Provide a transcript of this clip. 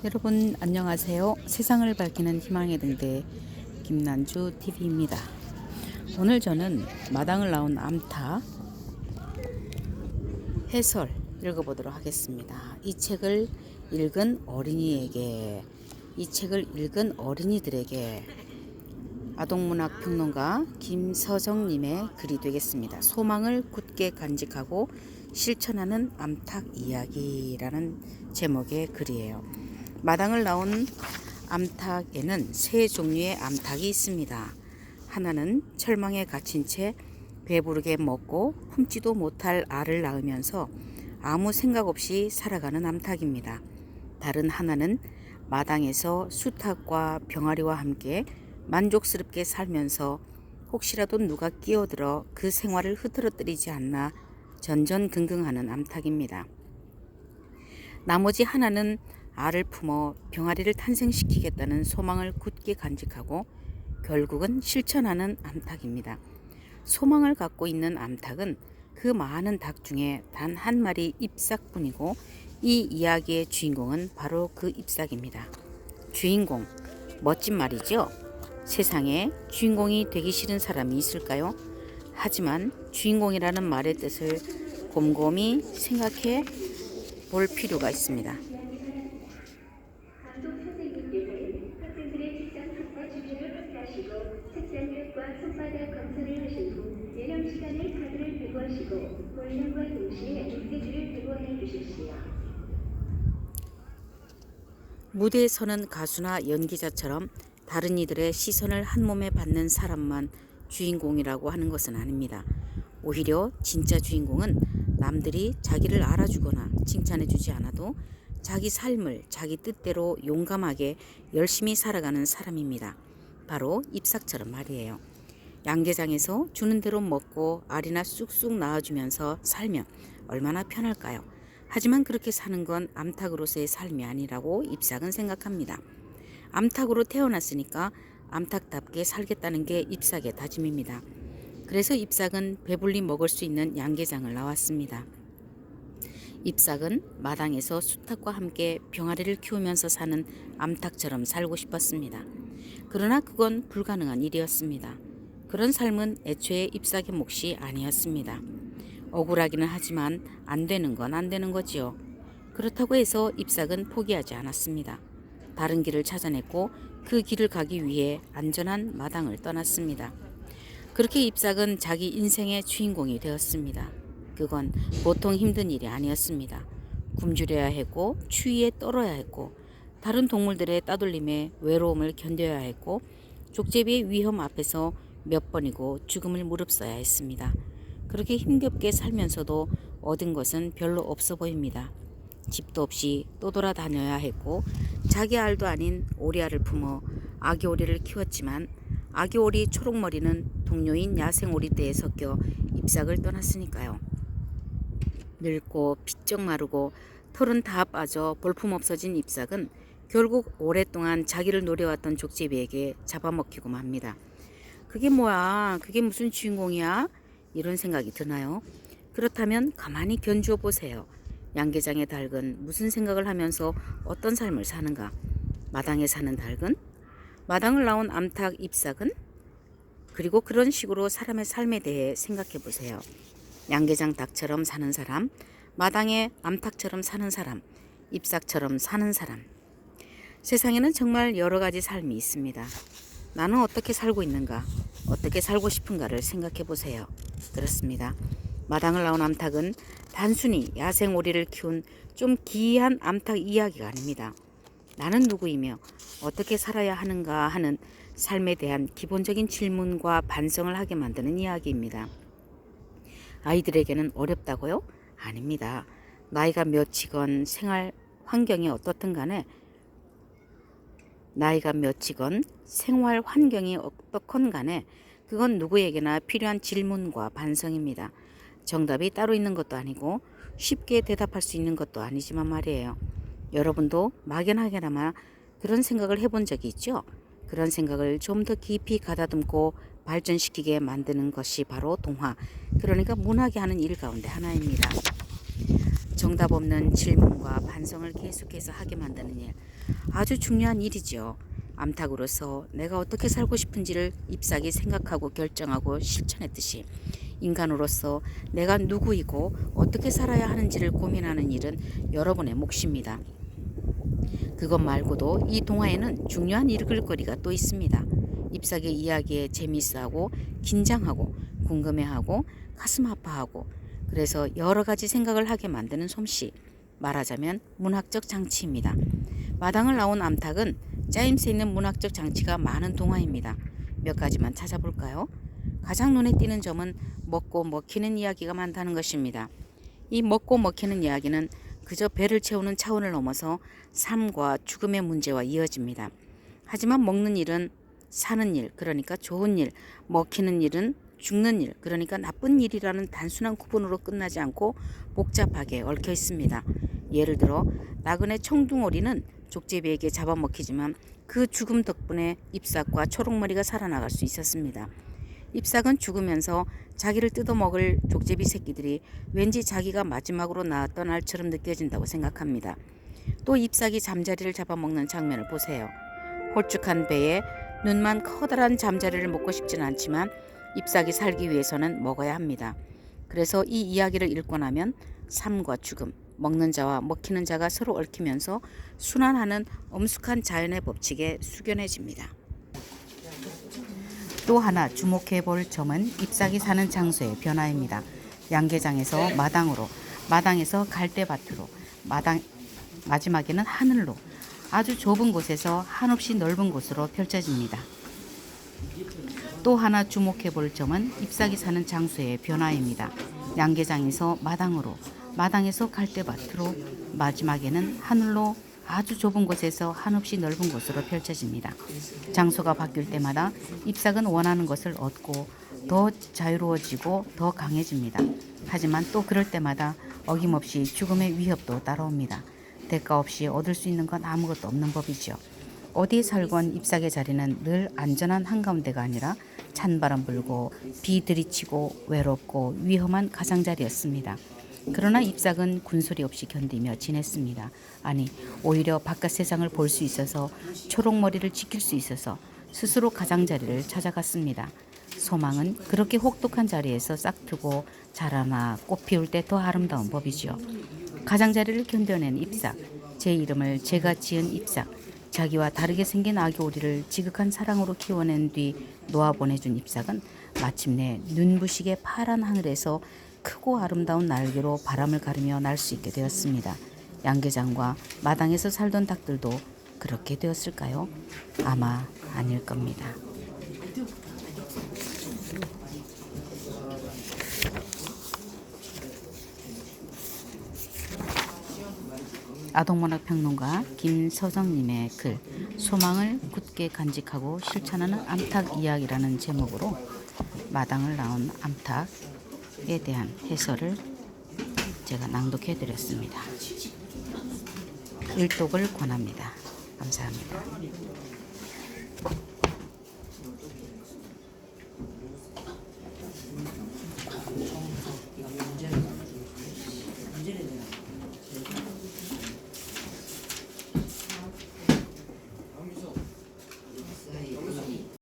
여러분 안녕하세요. 세상을 밝히는 희망의 등대 김난주 TV입니다. 오늘 저는 마당을 나온 암탉 해설 읽어보도록 하겠습니다. 이 책을 읽은 어린이들에게 아동문학 평론가 김서정님의 글이 되겠습니다. 소망을 굳게 간직하고 실천하는 암탉 이야기라는 제목의 글이에요. 마당을 나온 암탉에는 세 종류의 암탉이 있습니다. 하나는 철망에 갇힌 채 배부르게 먹고 품지도 못할 알을 낳으면서 아무 생각 없이 살아가는 암탉입니다. 다른 하나는 마당에서 수탉과 병아리와 함께 만족스럽게 살면서 혹시라도 누가 끼어들어 그 생활을 흐트러뜨리지 않나 전전긍긍하는 암탉입니다. 나머지 하나는 알을 품어 병아리를 탄생시키겠다는 소망을 굳게 간직하고 결국은 실천하는 암탉입니다. 소망을 갖고 있는 암탉은 그 많은 닭 중에 단 한 마리 잎삭뿐이고 이 이야기의 주인공은 바로 그 잎삭입니다. 주인공, 멋진 말이죠? 세상에 주인공이 되기 싫은 사람이 있을까요? 하지만 주인공이라는 말의 뜻을 곰곰이 생각해 볼 필요가 있습니다. 무대에 서는 가수나 연기자처럼 다른 이들의 시선을 한 몸에 받는 사람만 주인공이라고 하는 것은 아닙니다. 오히려 진짜 주인공은 남들이 자기를 알아주거나 칭찬해주지 않아도 자기 삶을 자기 뜻대로 용감하게 열심히 살아가는 사람입니다. 바로 잎삭처럼 말이에요. 양계장에서 주는 대로 먹고 알이나 쑥쑥 낳아주면서 살면 얼마나 편할까요? 하지만 그렇게 사는 건 암탉으로서의 삶이 아니라고 잎삭은 생각합니다. 암탉으로 태어났으니까 암탉답게 살겠다는 게 잎삭의 다짐입니다. 그래서 잎삭은 배불리 먹을 수 있는 양계장을 나왔습니다. 잎삭은 마당에서 수탉과 함께 병아리를 키우면서 사는 암탉처럼 살고 싶었습니다. 그러나 그건 불가능한 일이었습니다. 그런 삶은 애초에 잎삭의 몫이 아니었습니다. 억울하기는 하지만 안 되는 건 안 되는 거지요. 그렇다고 해서 잎삭은 포기하지 않았습니다. 다른 길을 찾아냈고 그 길을 가기 위해 안전한 마당을 떠났습니다. 그렇게 잎삭은 자기 인생의 주인공이 되었습니다. 그건 보통 힘든 일이 아니었습니다. 굶주려야 했고 추위에 떨어야 했고 다른 동물들의 따돌림에 외로움을 견뎌야 했고 족제비의 위험 앞에서 몇 번이고 죽음을 무릅써야 했습니다. 그렇게 힘겹게 살면서도 얻은 것은 별로 없어 보입니다. 집도 없이 떠돌아다녀야 했고 자기 알도 아닌 오리알을 품어 아기 오리를 키웠지만 아기 오리 초록머리는 동료인 야생 오리떼에 섞여 잎삭을 떠났으니까요. 늙고 비쩍 마르고 털은 다 빠져 볼품없어진 잎삭은 결국 오랫동안 자기를 노려왔던 족제비에게 잡아먹히고 맙니다. 그게 뭐야? 그게 무슨 주인공이야? 이런 생각이 드나요? 그렇다면 가만히 견주어 보세요. 양계장의 닭은 무슨 생각을 하면서 어떤 삶을 사는가? 마당에 사는 닭은? 마당을 나온 암탉 잎삭은? 그리고 그런 식으로 사람의 삶에 대해 생각해 보세요. 양계장 닭처럼 사는 사람, 마당에 암탉처럼 사는 사람, 잎삭처럼 사는 사람. 세상에는 정말 여러 가지 삶이 있습니다. 나는 어떻게 살고 있는가, 어떻게 살고 싶은가를 생각해 보세요. 그렇습니다. 마당을 나온 암탉은 단순히 야생 오리를 키운 좀 기이한 암탉 이야기가 아닙니다. 나는 누구이며 어떻게 살아야 하는가 하는 삶에 대한 기본적인 질문과 반성을 하게 만드는 이야기입니다. 아이들에게는 어렵다고요? 아닙니다. 나이가 몇이건 생활 환경이 어떻든 간에 그건 누구에게나 필요한 질문과 반성입니다. 정답이 따로 있는 것도 아니고 쉽게 대답할 수 있는 것도 아니지만 말이에요. 여러분도 막연하게나마 그런 생각을 해본 적이 있죠? 그런 생각을 좀 더 깊이 가다듬고 발전시키게 만드는 것이 바로 동화, 그러니까 문학이 하는 일 가운데 하나입니다. 정답 없는 질문과 반성을 계속해서 하게 만드는 일, 아주 중요한 일이죠. 암탉으로서 내가 어떻게 살고 싶은지를 잎사귀 생각하고 결정하고 실천했듯이 인간으로서 내가 누구이고 어떻게 살아야 하는지를 고민하는 일은 여러분의 몫입니다. 그것 말고도 이 동화에는 중요한 읽을거리가 또 있습니다. 잎사귀 이야기에 재미있어하고 긴장하고 궁금해하고 가슴 아파하고 그래서 여러 가지 생각을 하게 만드는 솜씨, 말하자면 문학적 장치입니다. 마당을 나온 암탉은 짜임새 있는 문학적 장치가 많은 동화입니다. 몇 가지만 찾아볼까요? 가장 눈에 띄는 점은 먹고 먹히는 이야기가 많다는 것입니다. 이 먹고 먹히는 이야기는 그저 배를 채우는 차원을 넘어서 삶과 죽음의 문제와 이어집니다. 하지만 먹는 일은 사는 일, 그러니까 좋은 일, 먹히는 일은 죽는 일, 그러니까 나쁜 일이라는 단순한 구분으로 끝나지 않고 복잡하게 얽혀 있습니다. 예를 들어 나그네 청둥오리는 족제비에게 잡아먹히지만 그 죽음 덕분에 잎삭과 초록머리가 살아나갈 수 있었습니다. 잎삭은 죽으면서 자기를 뜯어먹을 족제비 새끼들이 왠지 자기가 마지막으로 낳았던 알처럼 느껴진다고 생각합니다. 또 잎삭이 잠자리를 잡아먹는 장면을 보세요. 홀쭉한 배에 눈만 커다란 잠자리를 먹고 싶지는 않지만 잎삭이 살기 위해서는 먹어야 합니다. 그래서 이 이야기를 읽고 나면 삶과 죽음, 먹는 자와 먹히는 자가 서로 얽히면서 순환하는 엄숙한 자연의 법칙에 숙연해집니다. 또 하나 주목해 볼 점은 잎삭이 사는 장소의 변화입니다. 양계장에서 마당으로, 마당에서 갈대밭으로, 마지막에는 하늘로, 아주 좁은 곳에서 한없이 넓은 곳으로 펼쳐집니다. 또 하나 주목해 볼 점은 잎삭이 사는 장소의 변화입니다. 양계장에서 마당으로, 마당에서 갈대밭으로, 마지막에는 하늘로, 아주 좁은 곳에서 한없이 넓은 곳으로 펼쳐집니다. 장소가 바뀔 때마다 잎삭은 원하는 것을 얻고 더 자유로워지고 더 강해집니다. 하지만 또 그럴 때마다 어김없이 죽음의 위협도 따라옵니다. 대가 없이 얻을 수 있는 건 아무것도 없는 법이죠. 어디에 살건 잎삭의 자리는 늘 안전한 한가운데가 아니라 찬바람 불고 비 들이치고 외롭고 위험한 가장자리였습니다. 그러나 잎삭은 군소리 없이 견디며 지냈습니다. 아니, 오히려 바깥 세상을 볼 수 있어서 초록머리를 지킬 수 있어서 스스로 가장자리를 찾아갔습니다. 소망은 그렇게 혹독한 자리에서 싹트고 자라나 꽃 피울 때 더 아름다운 법이죠. 가장자리를 견뎌낸 잎삭, 제 이름을 제가 지은 잎삭, 자기와 다르게 생긴 아기 오리를 지극한 사랑으로 키워낸 뒤 놓아보내준 잎삭은 마침내 눈부시게 파란 하늘에서 크고 아름다운 날개로 바람을 가르며 날 수 있게 되었습니다. 양계장과 마당에서 살던 닭들도 그렇게 되었을까요? 아마 아닐 겁니다. 아동문학평론가 김서정님의 글 소망을 굳게 간직하고 실천하는 암탉 이야기라는 제목으로 마당을 나온 암탉에 대한 해설을 제가 낭독해 드렸습니다. 일독을 권합니다. 감사합니다.